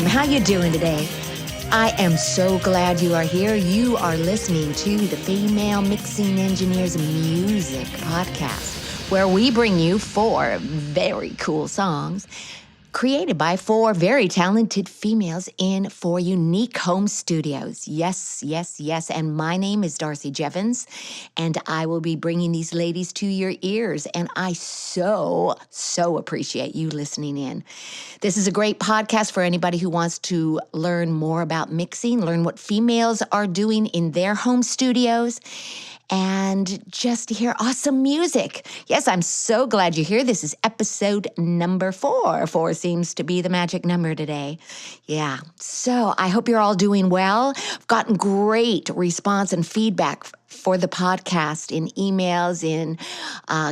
How you doing today? I am so glad you are here. You are listening to the Female Mixing Engineers Music Podcast, where we bring you 4 very cool songs created by 4 very talented females in 4 unique home studios. Yes, yes, yes. And my name is Darcy Jevons, and I will be bringing these ladies to your ears. And I so appreciate you listening in. This is a great podcast for anybody who wants to learn more about mixing, learn what females are doing in their home studios, and just to hear awesome music. Yes, I'm so glad you're here. This is episode number 4. 4 seems to be the magic number today. Yeah, so I hope you're all doing well. I've gotten great response and feedback for the podcast in emails, in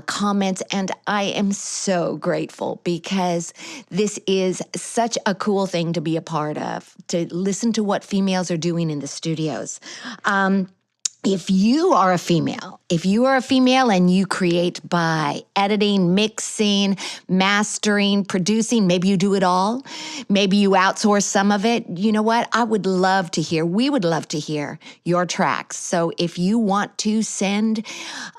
comments, and I am so grateful because this is such a cool thing to be a part of, to listen to what females are doing in the studios. If you are a female and you create by editing, mixing, mastering, producing, maybe you do it all, maybe you outsource some of it, you know what? We would love to hear your tracks. So if you want to send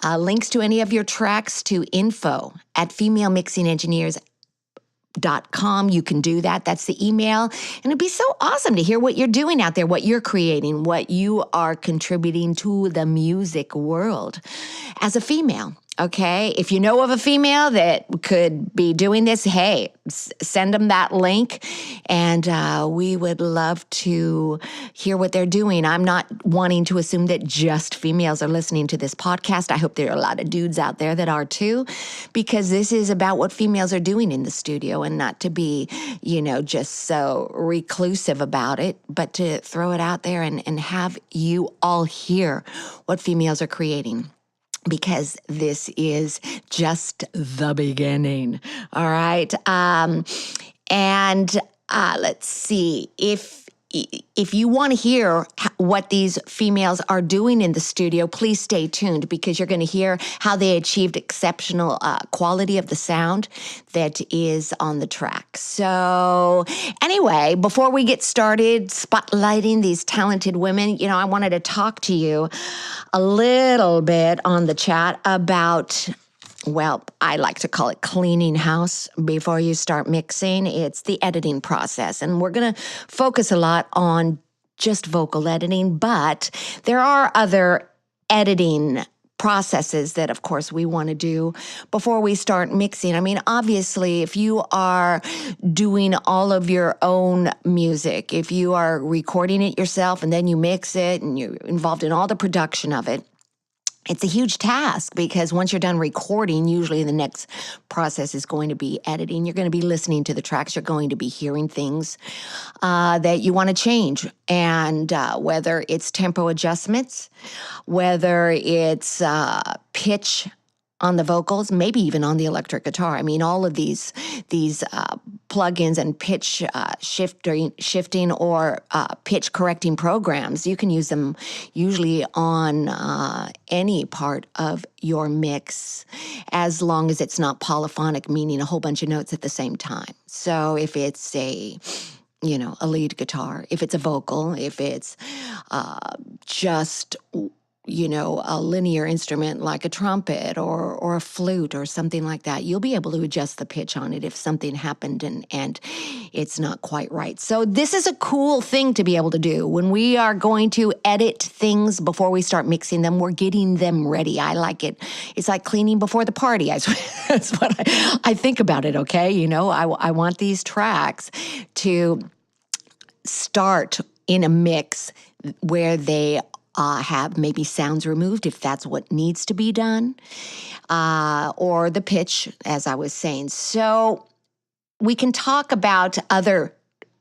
links to any of your tracks to info@femalemixingengineers.com, you can do that. That's the email. And it'd be so awesome to hear what you're doing out there, what you're creating, what you are contributing to the music world as a female. Okay, if you know of a female that could be doing this, hey, send them that link, and we would love to hear what they're doing. I'm not wanting to assume that just females are listening to this podcast. I hope there are a lot of dudes out there that are too, because this is about what females are doing in the studio, and not to be, just so reclusive about it, but to throw it out there and have you all hear what females are creating. Because this is just the beginning, all right? Let's see, if you want to hear what these females are doing in the studio, please stay tuned, because you're going to hear how they achieved exceptional quality of the sound that is on the track. So anyway, before we get started spotlighting these talented women, I wanted to talk to you a little bit on the chat about, well, I like to call it cleaning house before you start mixing. It's the editing process. And we're going to focus a lot on just vocal editing, but there are other editing processes that, of course, we want to do before we start mixing. I mean, obviously, if you are doing all of your own music, if you are recording it yourself and then you mix it and you're involved in all the production of it, it's a huge task, because once you're done recording, usually the next process is going to be editing. You're going to be listening to the tracks. You're going to be hearing things that you want to change. And whether it's tempo adjustments, whether it's pitch on the vocals, maybe even on the electric guitar. I mean, all of these plugins and pitch shifting or pitch correcting programs, you can use them usually on any part of your mix, as long as it's not polyphonic, meaning a whole bunch of notes at the same time. So if it's a lead guitar, if it's a vocal, if it's just a linear instrument like a trumpet or a flute or something like that, you'll be able to adjust the pitch on it if something happened and it's not quite right. So this is a cool thing to be able to do. When we are going to edit things before we start mixing them, we're getting them ready. I like it. It's like cleaning before the party. That's what I think about it, okay? I want these tracks to start in a mix where they have maybe sounds removed if that's what needs to be done, or the pitch, as I was saying. So we can talk about other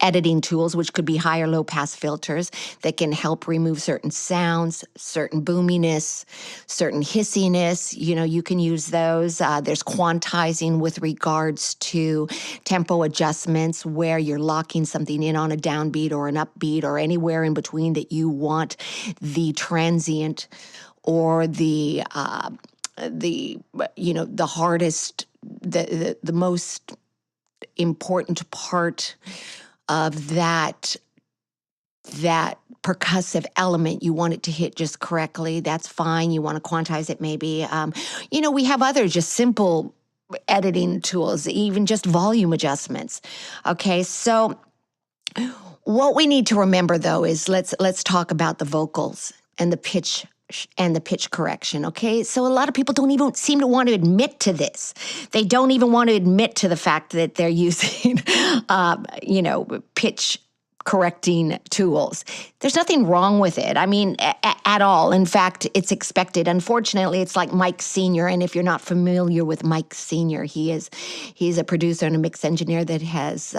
editing tools, which could be high or low pass filters that can help remove certain sounds, certain boominess, certain hissiness. You can use those. There's quantizing with regards to tempo adjustments, where you're locking something in on a downbeat or an upbeat or anywhere in between that you want the transient or the hardest, the most important part of that percussive element. You want it to hit just correctly. That's fine. You want to quantize it maybe. We have other just simple editing tools, even just volume adjustments. Okay, so what we need to remember though is let's talk about the vocals and the pitch correction, okay? So a lot of people don't even seem to want to admit to this. They don't even want to admit to the fact that they're using, pitch correcting tools. There's nothing wrong with it. I mean, at all. In fact, it's expected. Unfortunately, it's like Mike Sr., and if you're not familiar with Mike Sr., he's a producer and a mix engineer that has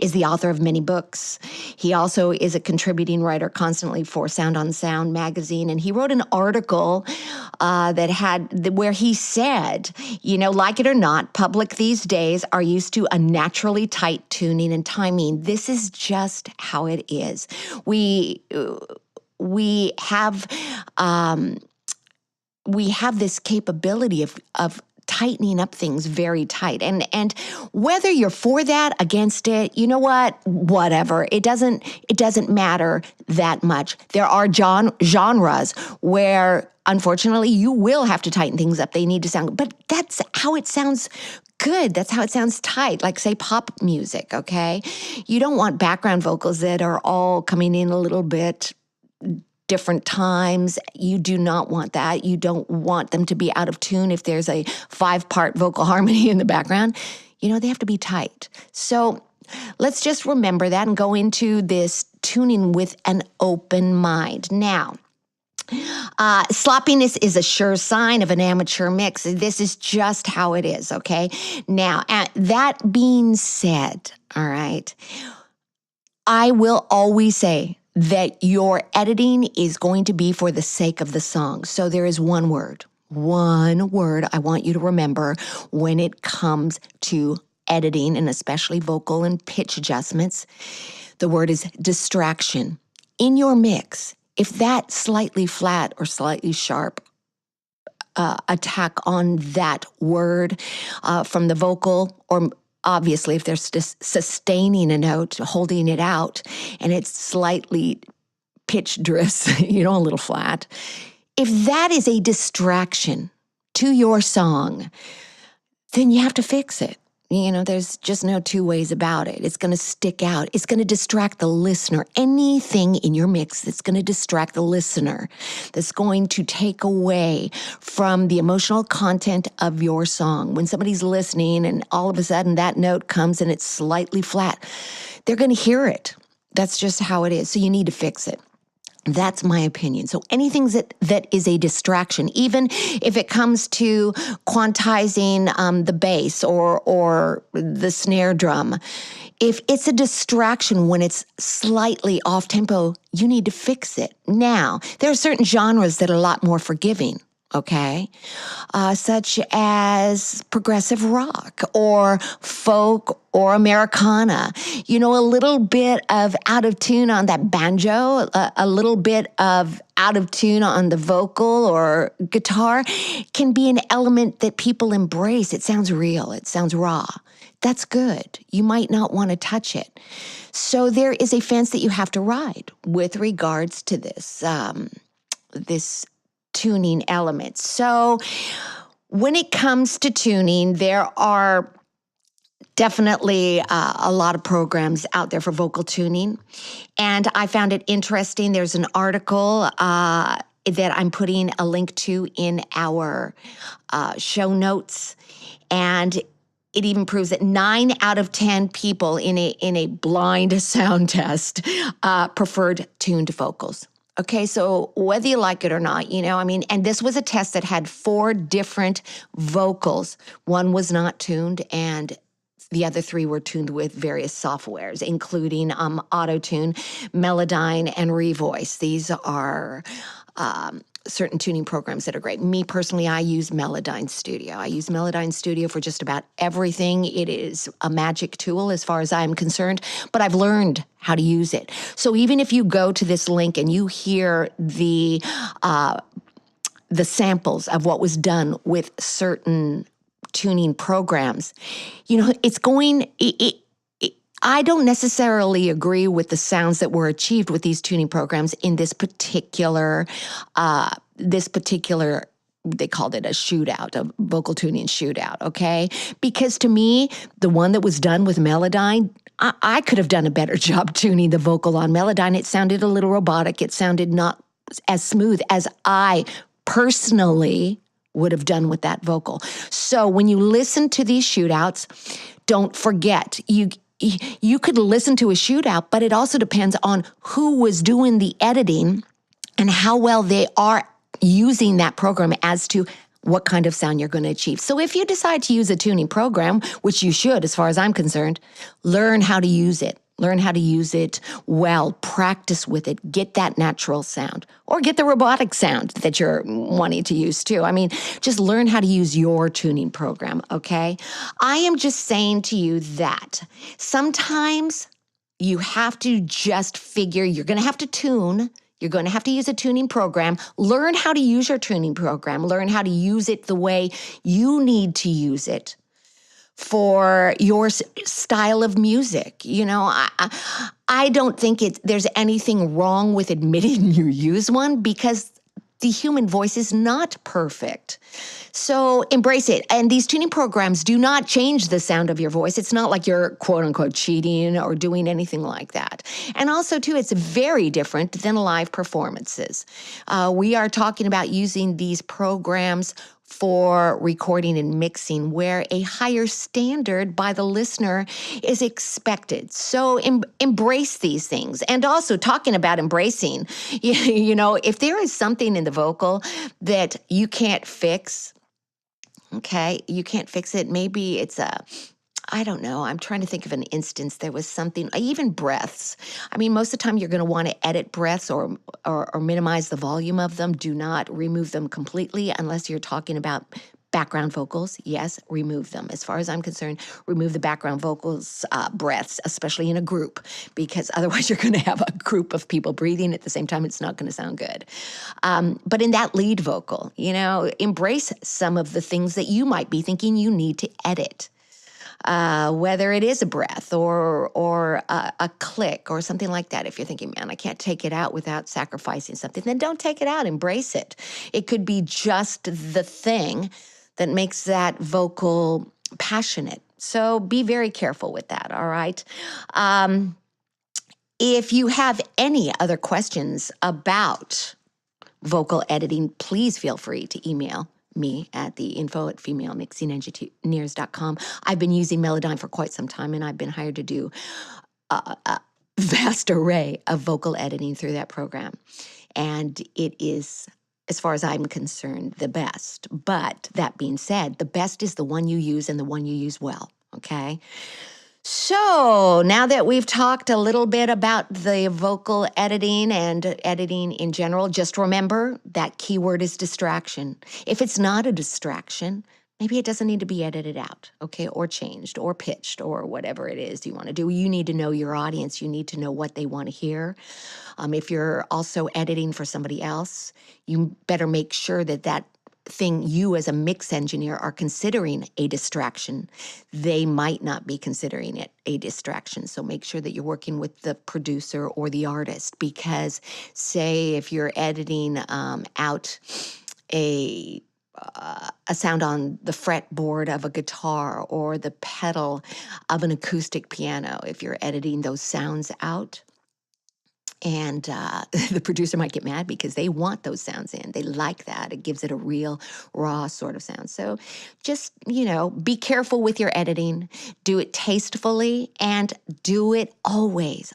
is the author of many books. He also is a contributing writer constantly for Sound on Sound magazine, and he wrote an article where he said, like it or not, public these days are used to a naturally tight tuning and timing. This is just how it is. We have this capability of tightening up things very tight. And whether you're for that, against it, you know what? Whatever. It doesn't matter that much. There are genres where, unfortunately, you will have to tighten things up. They need to sound, but that's how it sounds good. That's how it sounds tight, like, say, pop music, okay? You don't want background vocals that are all coming in a little bit different times. You do not want that. You don't want them to be out of tune if there's a 5-part vocal harmony in the background. They have to be tight. So let's just remember that and go into this tuning with an open mind. Now, sloppiness is a sure sign of an amateur mix. This is just how it is, okay? Now, that being said, all right, I will always say that your editing is going to be for the sake of the song. So there is one word I want you to remember when it comes to editing, and especially vocal and pitch adjustments. The word is distraction. In your mix, if that slightly flat or slightly sharp attack on that word from the vocal, or obviously, if they're sustaining a note, holding it out, and it's slightly pitch drifts, a little flat, if that is a distraction to your song, then you have to fix it. There's just no two ways about it. It's going to stick out. It's going to distract the listener. Anything in your mix that's going to distract the listener, that's going to take away from the emotional content of your song. When somebody's listening and all of a sudden that note comes and it's slightly flat, they're going to hear it. That's just how it is. So you need to fix it. That's my opinion. So anything that is a distraction, even if it comes to quantizing the bass or the snare drum, if it's a distraction when it's slightly off tempo, you need to fix it. Now, there are certain genres that are a lot more forgiving. Okay, such as progressive rock or folk or Americana. A little bit of out of tune on that banjo, a little bit of out of tune on the vocal or guitar can be an element that people embrace. It sounds real. It sounds raw. That's good. You might not want to touch it. So there is a fence that you have to ride with regards to this, this tuning elements. So when it comes to tuning, there are definitely a lot of programs out there for vocal tuning. And I found it interesting. There's an article that I'm putting a link to in our show notes. And it even proves that 9 out of 10 people in a blind sound test preferred tuned vocals. Okay, so whether you like it or not, and this was a test that had 4 different vocals. One was not tuned, and the other 3 were tuned with various softwares, including Auto-Tune, Melodyne, and Revoice. These are certain tuning programs that are great. Me, personally, I use Melodyne Studio. I use Melodyne Studio for just about everything. It is a magic tool as far as I'm concerned, but I've learned how to use it. So even if you go to this link and you hear the samples of what was done with certain tuning programs, it's going, I don't necessarily agree with the sounds that were achieved with these tuning programs in this particular, they called it a shootout, a vocal tuning shootout, okay? Because to me, the one that was done with Melodyne, I could have done a better job tuning the vocal on Melodyne. It sounded a little robotic. It sounded not as smooth as I personally would have done with that vocal. So when you listen to these shootouts, don't forget, you could listen to a shootout, but it also depends on who was doing the editing and how well they are using that program as to what kind of sound you're going to achieve. So if you decide to use a tuning program, which you should, as far as I'm concerned, learn how to use it. Learn how to use it well, practice with it, get that natural sound, or get the robotic sound that you're wanting to use too. I mean, just learn how to use your tuning program, okay? I am just saying to you that sometimes you have to just figure you're going to have to tune. You're going to have to use a tuning program. Learn how to use your tuning program. Learn how to use it the way you need to use it for your style of music. You know, I don't think there's anything wrong with admitting you use one, because the human voice is not perfect. So embrace it. And these tuning programs do not change the sound of your voice. It's not like you're quote unquote cheating or doing anything like that. And also too, it's very different than live performances. We are talking about using these programs for recording and mixing, where a higher standard by the listener is expected. So embrace these things. And also, talking about embracing, you know, if there is something in the vocal that you can't fix, okay, you can't fix it. Maybe it's I don't know. I'm trying to think of an instance. There was something, even breaths. I mean, most of the time you're going to want to edit breaths or minimize the volume of them. Do not remove them completely unless you're talking about background vocals. Yes, remove them. As far as I'm concerned, remove the background vocals, breaths, especially in a group, because otherwise you're going to have a group of people breathing at the same time. It's not going to sound good. But in that lead vocal, you know, embrace some of the things that you might be thinking you need to edit. Whether it is a breath or a click or something like that. If you're thinking, man, I can't take it out without sacrificing something, then don't take it out. Embrace it. It could be just the thing that makes that vocal passionate. So be very careful with that, all right? If you have any other questions about vocal editing, please feel free to email me at the info@femalemixingengineers.com. I've been using Melodyne for quite some time, and I've been hired to do a vast array of vocal editing through that program. And it is, as far as I'm concerned, the best. But that being said, the best is the one you use and the one you use well, okay? So now that we've talked a little bit about the vocal editing and editing in general, just remember that keyword is distraction. If it's not a distraction, maybe it doesn't need to be edited out, okay, or changed or pitched or whatever it is you want to do. You need to know your audience. You need to know what they want to hear. If you're also editing for somebody else, you better make sure that that thing you as a mix engineer are considering a distraction. They might not be considering it a distraction. So make sure that you're working with the producer or the artist, because say if you're editing out a sound on the fretboard of a guitar or the pedal of an acoustic piano, if you're editing those sounds out, and the producer might get mad because they want those sounds in. They like that. It gives it a real, raw sort of sound. So just, you know, be careful with your editing. Do it tastefully and do it always,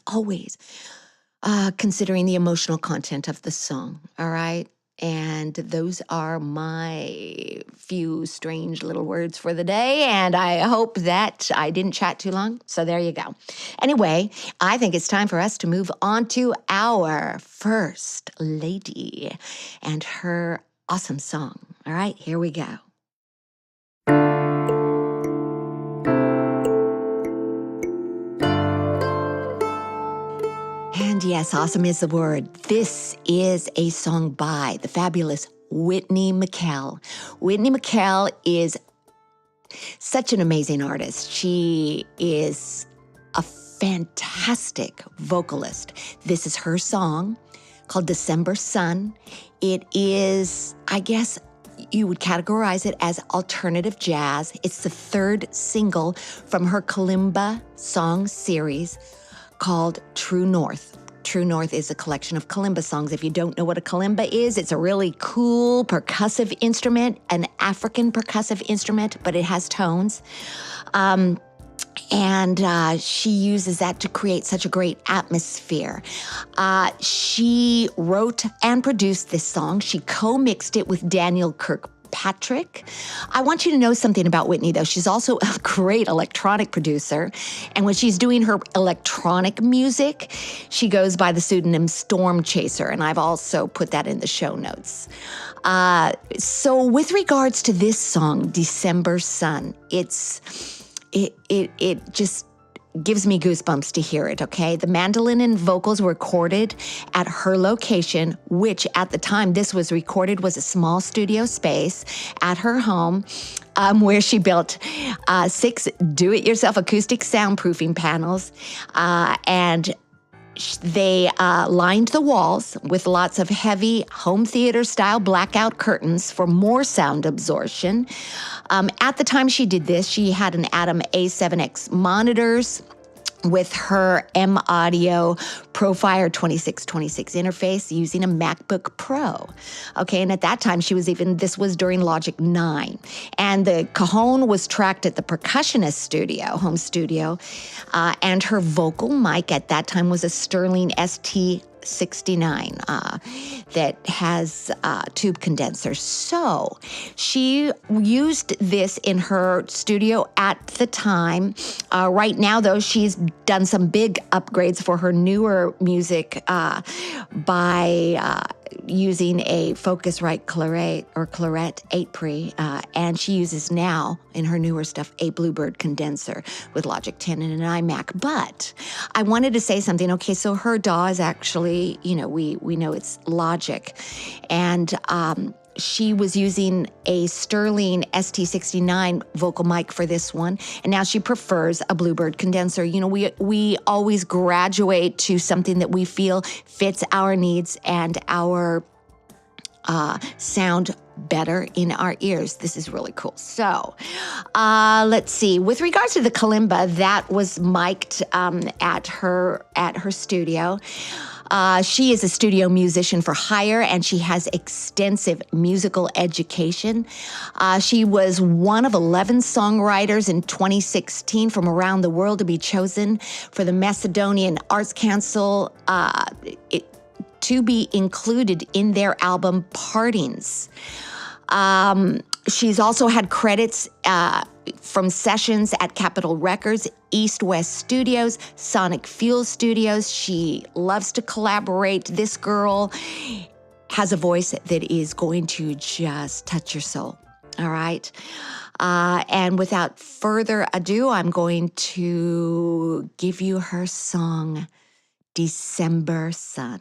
considering the emotional content of the song, all right? And those are my few strange little words for the day. And I hope that I didn't chat too long. So there you go. Anyway, I think it's time for us to move on to our first lady and her awesome song. All right, here we go. And yes, awesome is the word. This is a song by the fabulous Whittney Mikkél. Whittney Mikkél is such an amazing artist. She is a fantastic vocalist. This is her song called December Sun. It is, I guess you would categorize it as alternative jazz. It's the third single from her kalimba song series called True North. True North is a collection of kalimba songs. If you don't know what a kalimba is, it's a really cool percussive instrument, an African percussive instrument, but it has tones. And she uses that to create such a great atmosphere. She wrote and produced this song. She co-mixed it with Daniel Kirkpatrick. I want you to know something about Whitney, though. She's also a great electronic producer. And when she's doing her electronic music, she goes by the pseudonym Storm Chaser. And I've also put that in the show notes. So with regards to this song, December Sun, it just gives me goosebumps to hear it, okay? The mandolin and vocals were recorded at her location, which at the time this was recorded was a small studio space at her home, where she built 6 do-it-yourself acoustic soundproofing panels, and they lined the walls with lots of heavy home theater-style blackout curtains for more sound absorption. At the time she did this, she had an Atom A7X monitors with her M Audio Profire 2626 interface using a MacBook Pro. Okay, and at that time this was during Logic 9. And the cajon was tracked at the percussionist home studio, and her vocal mic at that time was a Sterling ST69 that has tube condensers. So she used this in her studio at the time. Right now, though, she's done some big upgrades for her newer music by using a Focusrite Claret 8 Pre, and she uses now in her newer stuff a Bluebird condenser with Logic 10 and an iMac. But I wanted to say something. Okay, so her DAW is actually, we know it's Logic, and she was using a Sterling ST69 vocal mic for this one, and now she prefers a Bluebird condenser. We always graduate to something that we feel fits our needs and our sound better in our ears. This is really cool. So let's see. With regards to the kalimba, that was mic'd at her studio. She is a studio musician for hire, and she has extensive musical education. She was one of 11 songwriters in 2016 from around the world to be chosen for the Macedonian Arts Council to be included in their album Partings. She's also had credits from sessions at Capitol Records, East West Studios, Sonic Fuel Studios. She loves to collaborate. This girl has a voice that is going to just touch your soul. All right. And without further ado, I'm going to give you her song, December Sun.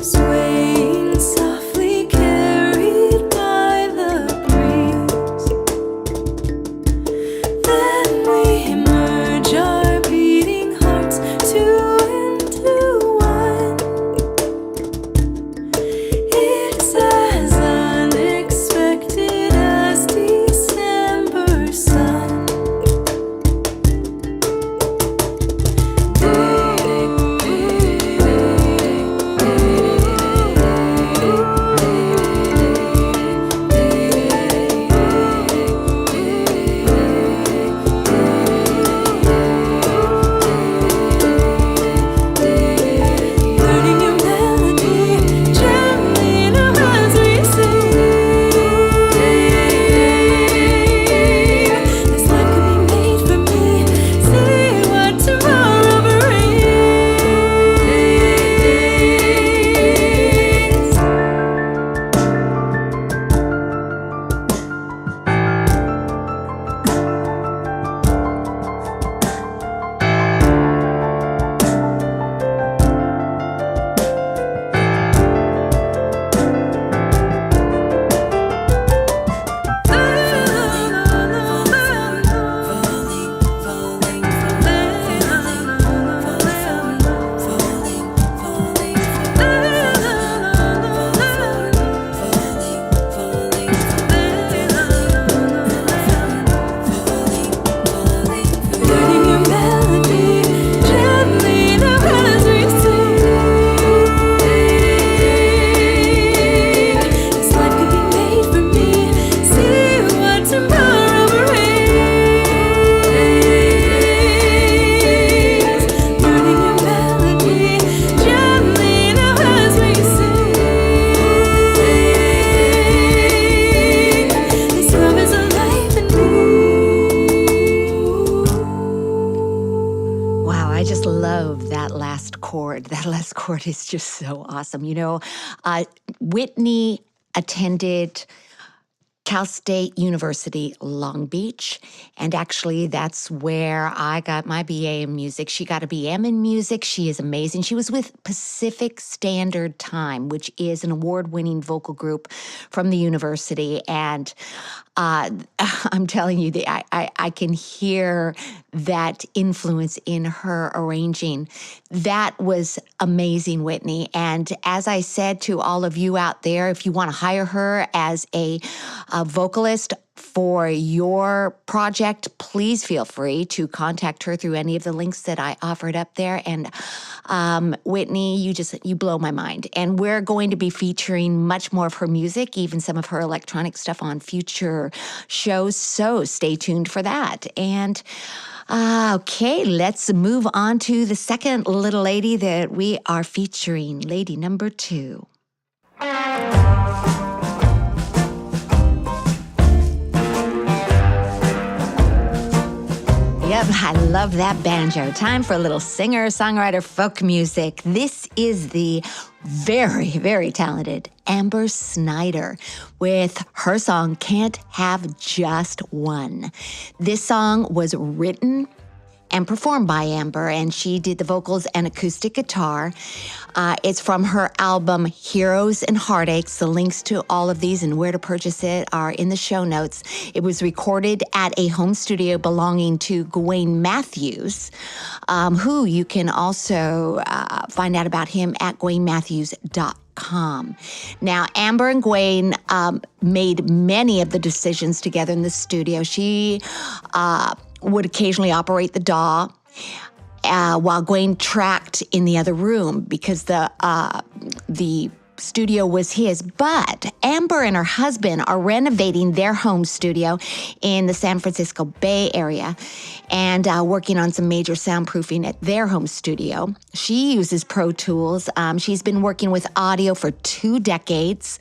swaying softly, carried by the breeze. Then we merge our beating hearts two into one. It's as unexpected as December sun. Learning your melody gently now as we sing. This life could be made for me. See what tomorrow brings. Learning your melody gently now as we sing. This life could be made for me. See what tomorrow brings. Learning your melody gently now as we sing. This love is alive in me. Wow, I just love that last chord. That last chord is just so awesome. You know, Whitney attended Cal State University, Long Beach, and actually that's where I got my BA in music. She got a BM in music. She is amazing. She was with Pacific Standard Time, which is an award-winning vocal group from the university, and I'm telling you, I can hear that influence in her arranging. That was amazing, Whitney. And as I said to all of you out there, if you want to hire her as a vocalist for your project, please feel free to contact her through any of the links that I offered up there. And Whitney, you blow my mind. And we're going to be featuring much more of her music, even some of her electronic stuff on future shows. So stay tuned for that. And okay, let's move on to the second little lady that we are featuring, lady number 2. Yep, I love that banjo. Time for a little singer-songwriter folk music. This is the very, very talented Amber Snider with her song, Can't Have Just One. This song was written and performed by Amber, and she did the vocals and acoustic guitar. It's from her album, Heroes and Heartaches. The links to all of these and where to purchase it are in the show notes. It was recorded at a home studio belonging to Gawain Matthews, who you can also find out about him at GawainMatthews.com. Now, Amber and Gawain made many of the decisions together in the studio. She would occasionally operate the DAW while Gawain tracked in the other room because the studio was his. But Amber and her husband are renovating their home studio in the San Francisco Bay Area and working on some major soundproofing at their home studio. She uses Pro Tools. She's been working with audio for 2 decades.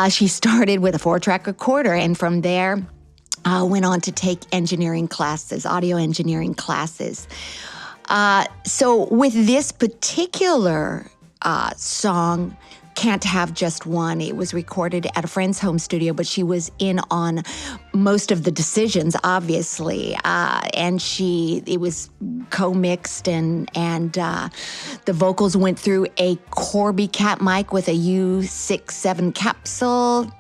She started with a 4-track recorder, and from there, went on to take engineering classes, audio engineering classes. So with this particular song, Can't Have Just One. It was recorded at a friend's home studio, but she was in on most of the decisions, obviously. And it was co-mixed, and the vocals went through a Corby Cat mic with a U67 capsule.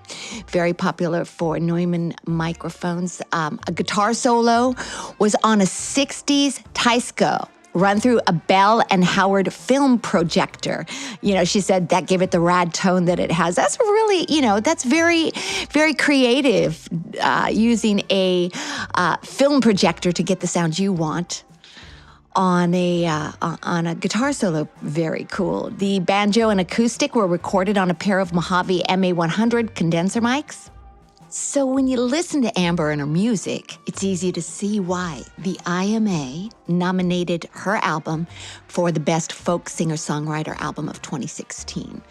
Very popular for Neumann microphones. A guitar solo was on a 60s Teisco run through a Bell and Howard film projector. She said that gave it the rad tone that it has. That's really, that's very, very creative, using a film projector to get the sound you want on a guitar solo. Very cool. The banjo and acoustic were recorded on a pair of Mojave MA100 condenser mics. So when you listen to Amber and her music, it's easy to see why the IMA nominated her album for the Best Folk Singer-Songwriter Album of 2016.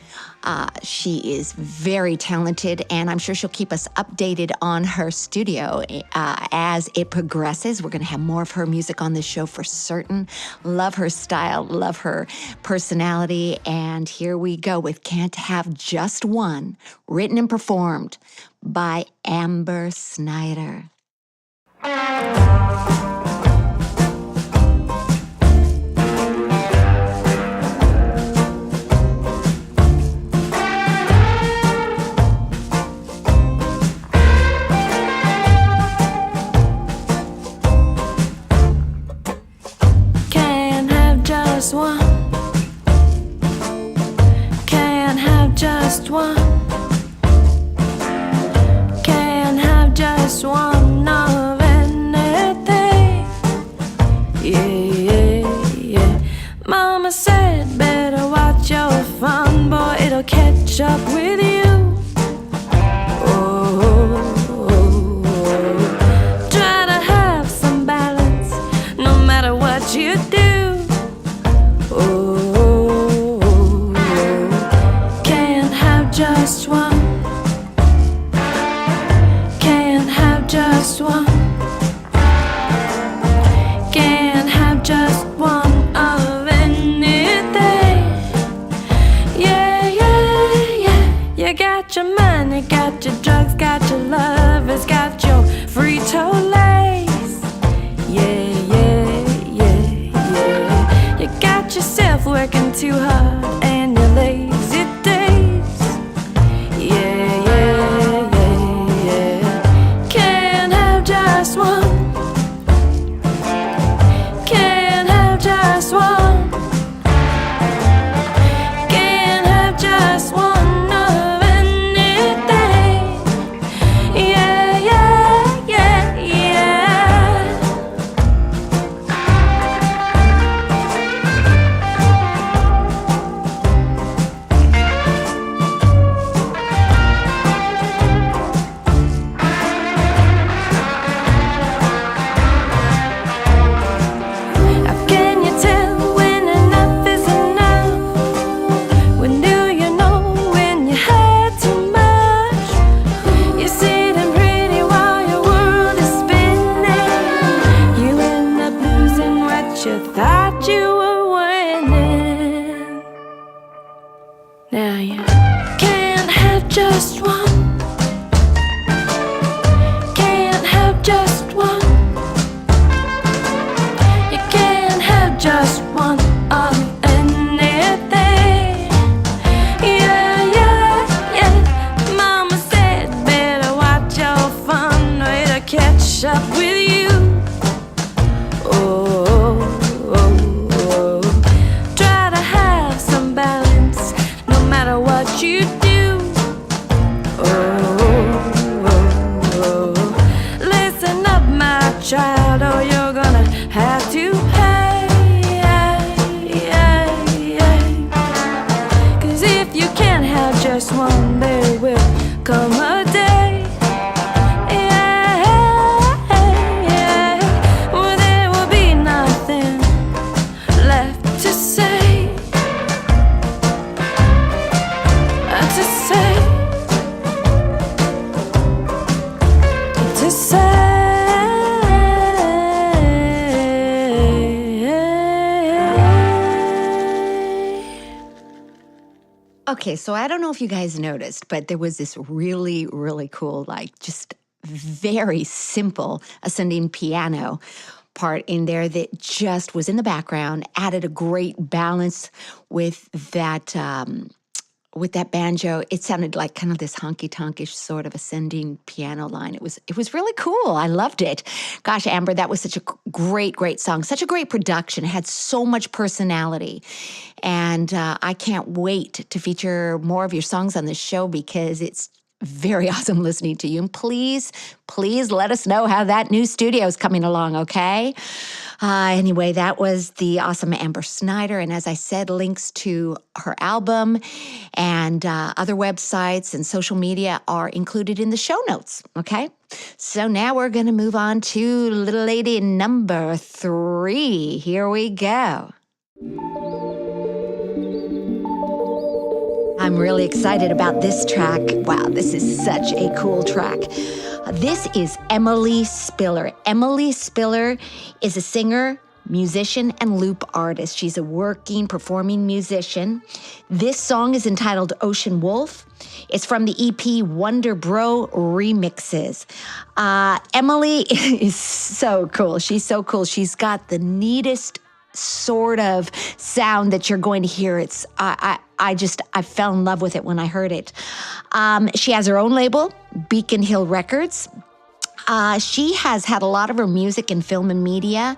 She is very talented, and I'm sure she'll keep us updated on her studio as it progresses. We're going to have more of her music on this show for certain. Love her style, love her personality, and here we go with Can't Have Just One, written and performed by Amber Snider. Can't have just one. Can't have just one. Just one of anything. Yeah. Mama said, better watch your fun, boy, it'll catch up with you. Try to have some balance, no matter what you do. Can't have just one. Just one. Can't have just one of anything. Yeah. You got your money, got your drugs, got your lovers, got your Frito-Lays. Yeah. You got yourself working too hard and your lazy days. Yeah. Just one. Can't have just one. Can't have just one of anything. Yeah. Okay, so I don't know if you guys noticed, but there was this really, really cool, like just very simple ascending piano part in there that just was in the background, added a great balance with that banjo. It sounded like kind of this honky-tonkish sort of ascending piano line. It was really cool. I loved it. Gosh, Amber, that was such a great song. Such a great production. It had so much personality. And I can't wait to feature more of your songs on this show because it's very awesome listening to you. And please let us know how that new studio is coming along, okay? Anyway, that was the awesome Amber Snider. And as I said, links to her album and other websites and social media are included in the show notes, okay? So now we're going to move on to little lady number 3. Here we go. I'm really excited about this track. Wow, this is such a cool track. This is Emily Spiller. Emily Spiller is a singer, musician, and loop artist. She's a working, performing musician. This song is entitled Ocean Wolf. It's from the EP Wonder Bro Remixes. Emily is so cool. She's so cool. She's got the neatest sort of sound that you're going to hear. It's I fell in love with it when I heard it. She has her own label, Beacon Hill Records. She has had a lot of her music in film and media,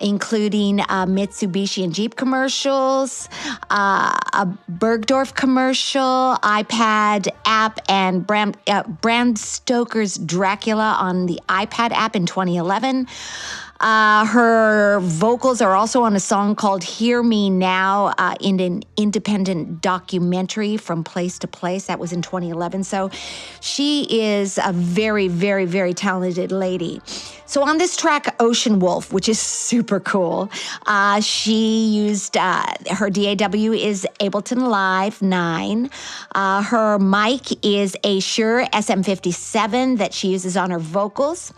including Mitsubishi and Jeep commercials, a Bergdorf commercial, iPad app, and Bram Stoker's Dracula on the iPad app in 2011. Her vocals are also on a song called Hear Me Now in an independent documentary From Place to Place. That was in 2011. So she is a very, very, very talented lady. So on this track, Ocean Wolf, which is super cool, she used her DAW is Ableton Live 9. Her mic is a Shure SM57 that she uses on her vocals.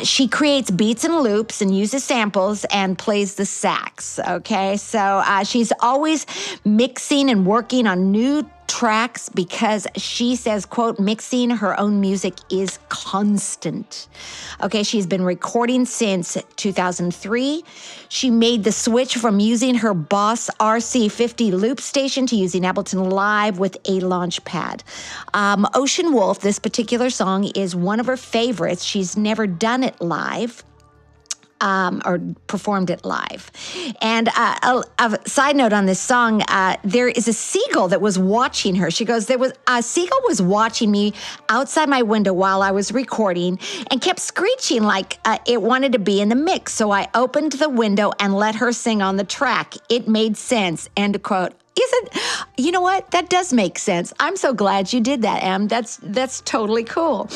She creates beats and loops and uses samples and plays the sax, okay? So she's always mixing and working on new tracks because she says, quote, mixing her own music is constant. Okay, she's been recording since 2003. She made the switch from using her Boss RC50 loop station to using Ableton Live with a launch pad. Ocean Wolf, this particular song, is one of her favorites. She's never done it live. Or performed it live. And a side note on this song, there is a seagull that was watching her. She goes, a seagull was watching me outside my window while I was recording and kept screeching like it wanted to be in the mix. So I opened the window and let her sing on the track. It made sense, end quote. You know what? That does make sense. I'm so glad you did that, Em. That's totally cool.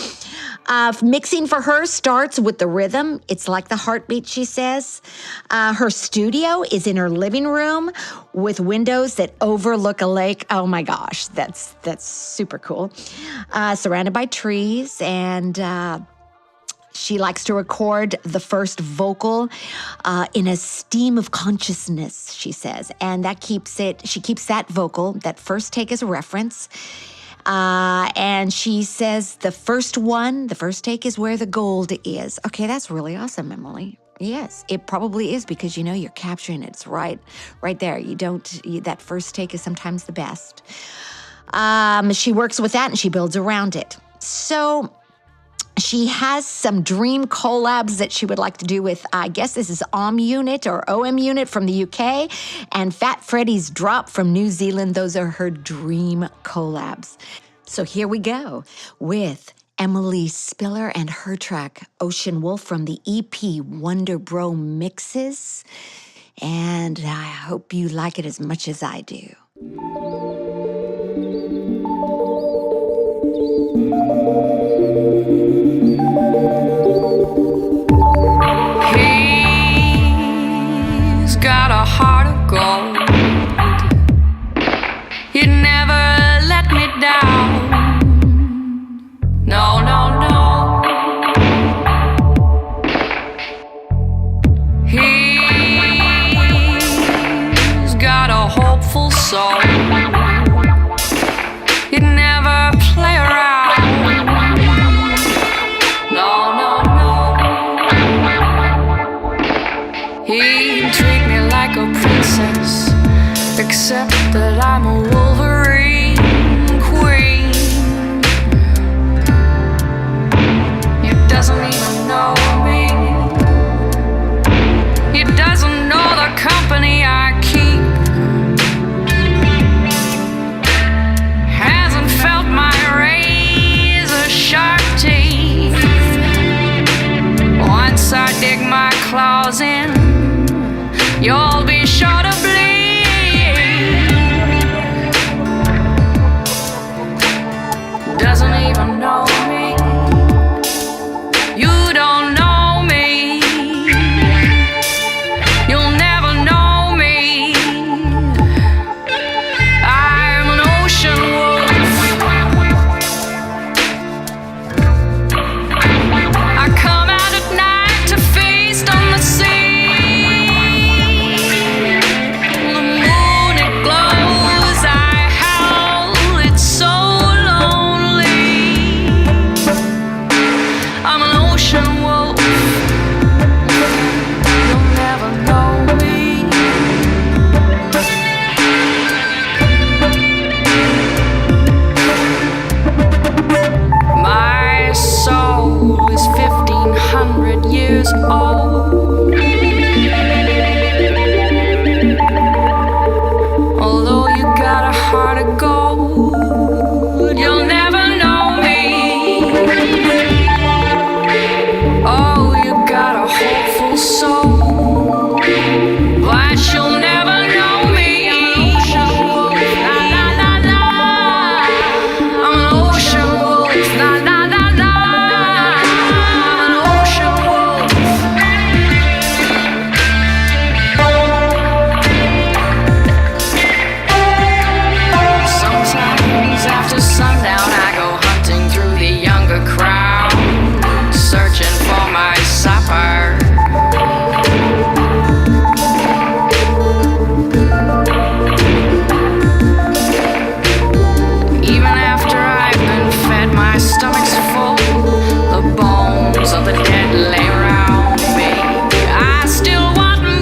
Mixing for her starts with the rhythm. It's like the heartbeat, she says. Her studio is in her living room with windows that overlook a lake. Oh my gosh, that's super cool. Surrounded by trees, and she likes to record the first vocal in a steam of consciousness, she says. And she keeps that vocal, that first take as a reference. And she says the first take is where the gold is. Okay, that's really awesome, Emily. Yes, it probably is because, you're capturing it. It's right there. That first take is sometimes the best. She works with that and she builds around it. So she has some dream collabs that she would like to do with, I guess this is OM Unit or OM Unit from the UK and Fat Freddy's Drop from New Zealand. Those are her dream collabs. So here we go with Emily Spiller and her track Ocean Wolf from the EP Wonder Bro Mixes. And I hope you like it as much as I do. He's got a heart of gold. You never let me down. No, no, no. He's got a hopeful soul. except that I'm a Wolverine queen. He doesn't even know me. He doesn't know the company I keep. Hasn't felt my razor sharp teeth. Once I dig my claws in, you'll be sure to bleed. Doesn't even know me. You don't know me. You'll never know me. I'm an ocean wolf. I come out at night to feast on the sea. Years old. Although you got a heart of gold, you'll never know me. Oh, you got a hopeful soul, but you'll never know me. La la la la, I'm an ocean wolf. La la la la. Sundown, I go hunting through the younger crowd, searching for my supper. Even after I've been fed, my stomach's full. The bones of the dead lay around me. I still want more.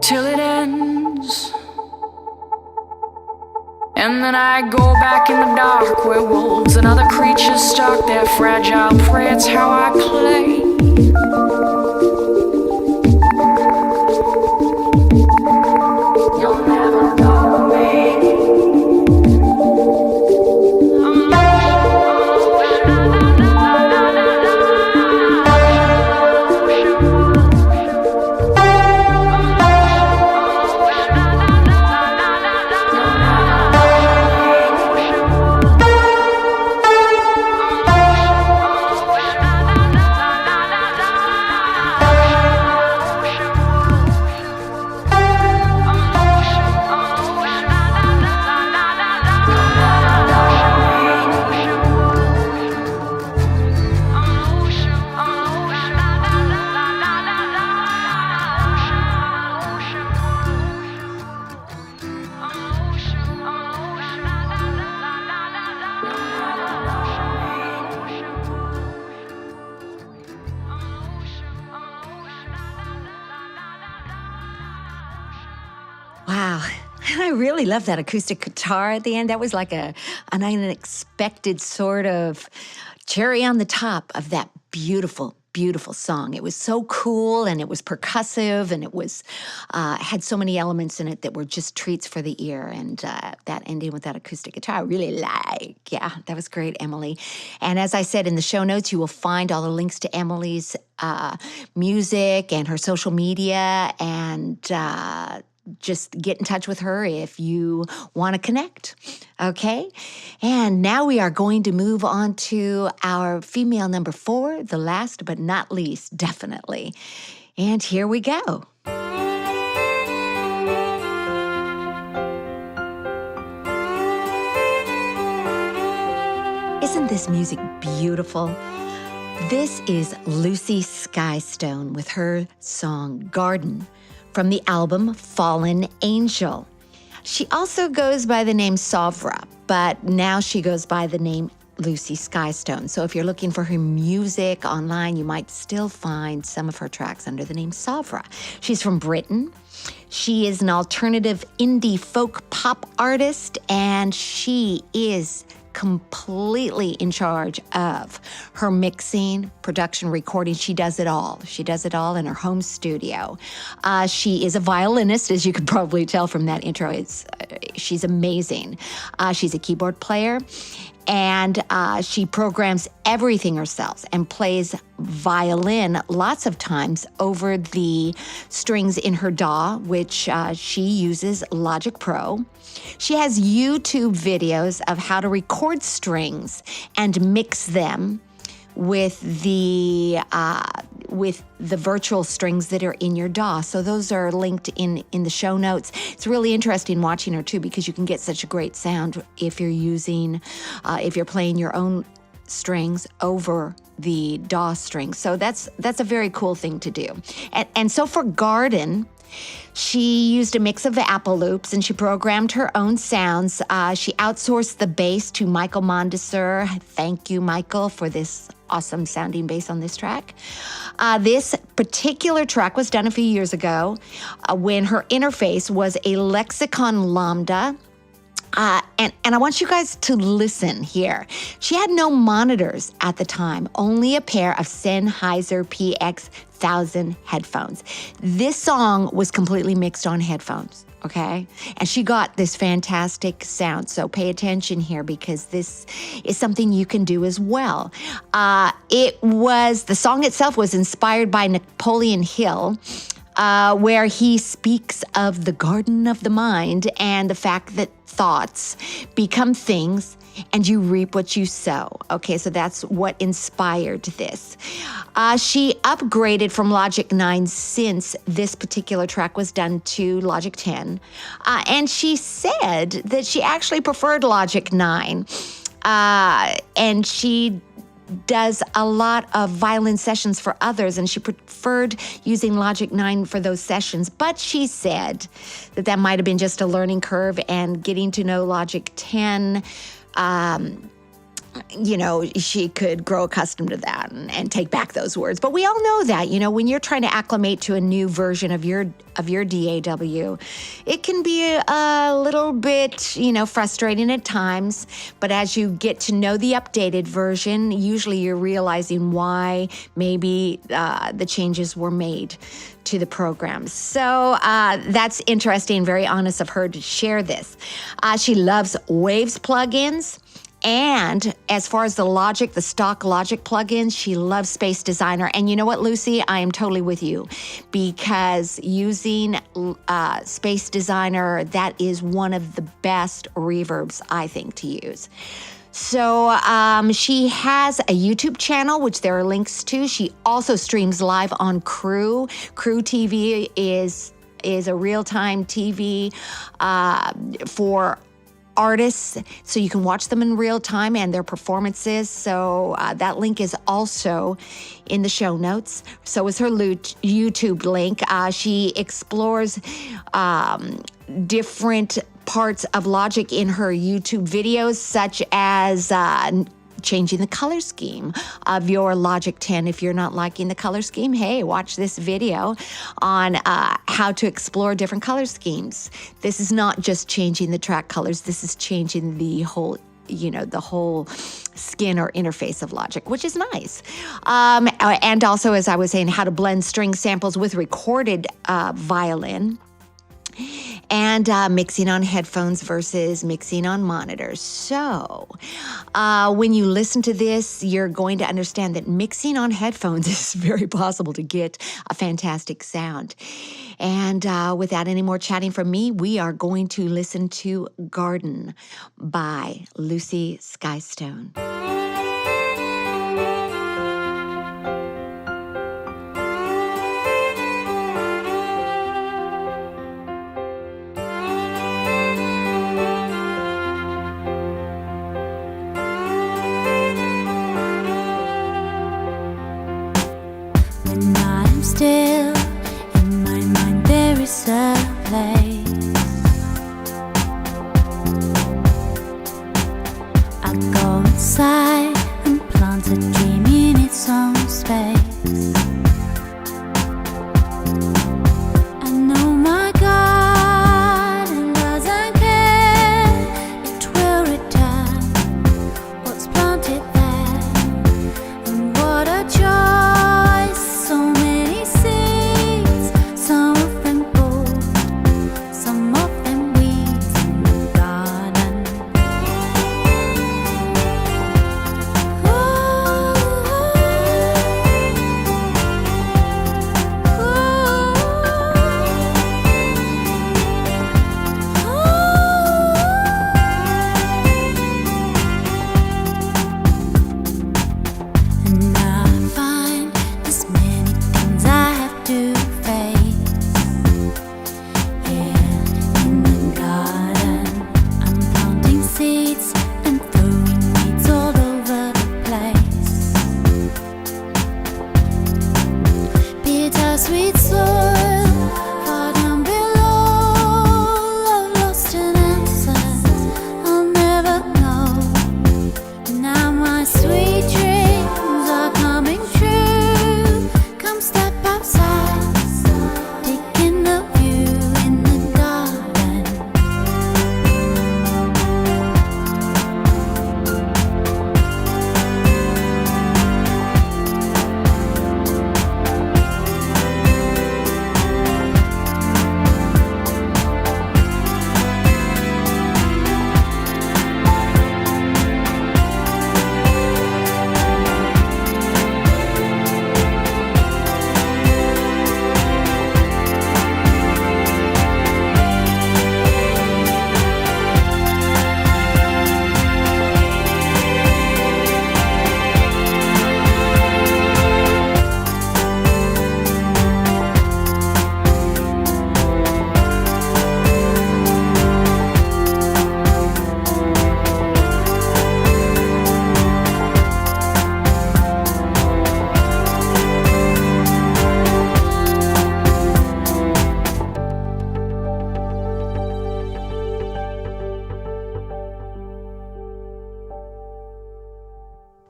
Till it ends. And then I go back in the dark where wolves and other creatures stalk their fragile prey. It's how I play. You'll never know me. Wow. I really love that acoustic guitar at the end. That was like an unexpected sort of cherry on the top of that beautiful, beautiful song. It was so cool, and it was percussive, and it was had so many elements in it that were just treats for the ear. And that ending with that acoustic guitar, I really like. Yeah, that was great, Emily. And as I said in the show notes, you will find all the links to Emily's music and her social media, and just get in touch with her if you want to connect, okay? And now we are going to move on to our female number 4, the last but not least, definitely. And here we go. Isn't this music beautiful? This is Lucy Skystone with her song Garden from the album Fallen Angel. She also goes by the name Savra, but now she goes by the name Lucy Skystone. So if you're looking for her music online, you might still find some of her tracks under the name Savra. She's from Britain. She is an alternative indie folk pop artist, and she is completely in charge of her mixing, production, recording. She does it all. She does it all in her home studio. She is a violinist, as you could probably tell from that intro. She's amazing. She's a keyboard player, and she programs everything herself and plays violin lots of times over the strings in her DAW, which she uses Logic Pro. She has YouTube videos of how to record strings and mix them with the virtual strings that are in your DAW. So those are linked in the show notes. It's really interesting watching her too, because you can get such a great sound if you're playing your own strings over the DAW strings. So that's a very cool thing to do. And so for Garden, she used a mix of Apple loops and she programmed her own sounds. She outsourced the bass to Michael Mondesir. Thank you, Michael, for this awesome sounding bass on this track. This particular track was done a few years ago when her interface was a Lexicon Lambda. And I want you guys to listen here. She had no monitors at the time, only a pair of Sennheiser PX1000 headphones. This song was completely mixed on headphones, okay? And she got this fantastic sound. So pay attention here, because this is something you can do as well. The song itself was inspired by Napoleon Hill, where he speaks of the garden of the mind and the fact that thoughts become things and you reap what you sow. Okay, so that's what inspired this. She upgraded from Logic 9 since this particular track was done to Logic 10. And she said that she actually preferred Logic 9. And she does a lot of violin sessions for others, and she preferred using Logic 9 for those sessions. But she said that might have been just a learning curve, and getting to know Logic 10, she could grow accustomed to that and take back those words. But we all know that, when you're trying to acclimate to a new version of your DAW, it can be a little bit, frustrating at times. But as you get to know the updated version, usually you're realizing why maybe the changes were made to the program. So that's interesting, very honest of her to share this. She loves Waves plugins. And as far as the stock Logic plugins, she loves Space Designer. And you know what, Lucy? I am totally with you, because using Space Designer, that is one of the best reverbs, I think, to use. So she has a YouTube channel, which there are links to. She also streams live on Crew. Crew TV is a real-time TV for artists, so you can watch them in real time and their performances. So that link is also in the show notes. So is her YouTube link. She explores different parts of Logic in her YouTube videos, such as changing the color scheme of your Logic 10. If you're not liking the color scheme, hey, watch this video on how to explore different color schemes. This is not just changing the track colors. This is changing the whole skin or interface of Logic, which is nice. And also, as I was saying, how to blend string samples with recorded violin. And mixing on headphones versus mixing on monitors. So when you listen to this, you're going to understand that mixing on headphones is very possible to get a fantastic sound. And without any more chatting from me, we are going to listen to Garden by Lucy Skystone.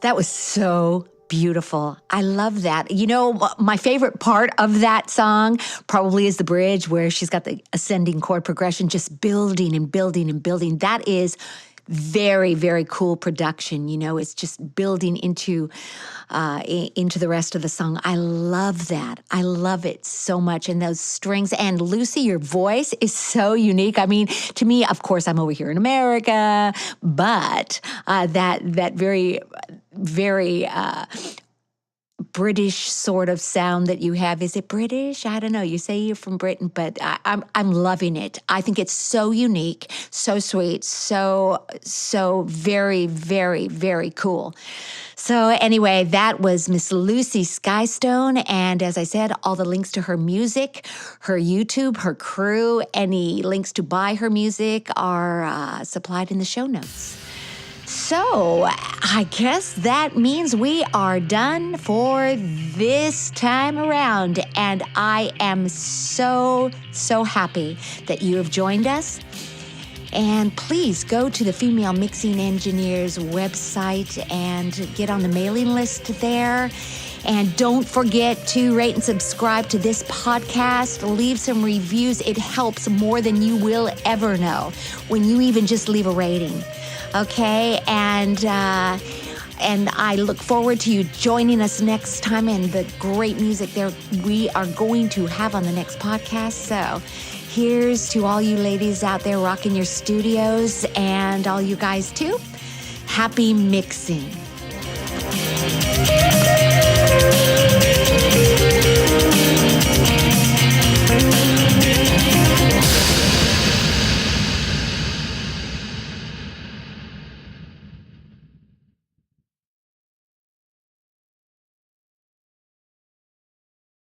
That was so beautiful. I love that. You know, my favorite part of that song probably is the bridge where she's got the ascending chord progression, just building and building and building. That is very, very cool production. You know, it's just building into the rest of the song. I love that. I love it so much. And those strings. And Lucy, your voice is so unique. I mean, to me, of course, I'm over here in America, but that very, very British sort of sound that you have. Is it British? I don't know. You say you're from Britain, but I'm loving it. I think it's so unique, so sweet, so very, very, very cool. So anyway, that was Miss Lucy Skystone. And as I said, all the links to her music, her YouTube, her crew, any links to buy her music are supplied in the show notes. So I guess that means we are done for this time around. And I am so, so happy that you have joined us. And please go to the Female Mixing Engineers website and get on the mailing list there. And don't forget to rate and subscribe to this podcast. Leave some reviews. It helps more than you will ever know when you even just leave a rating. Okay, and I look forward to you joining us next time and the great music there we are going to have on the next podcast. So here's to all you ladies out there rocking your studios, and all you guys too. Happy mixing.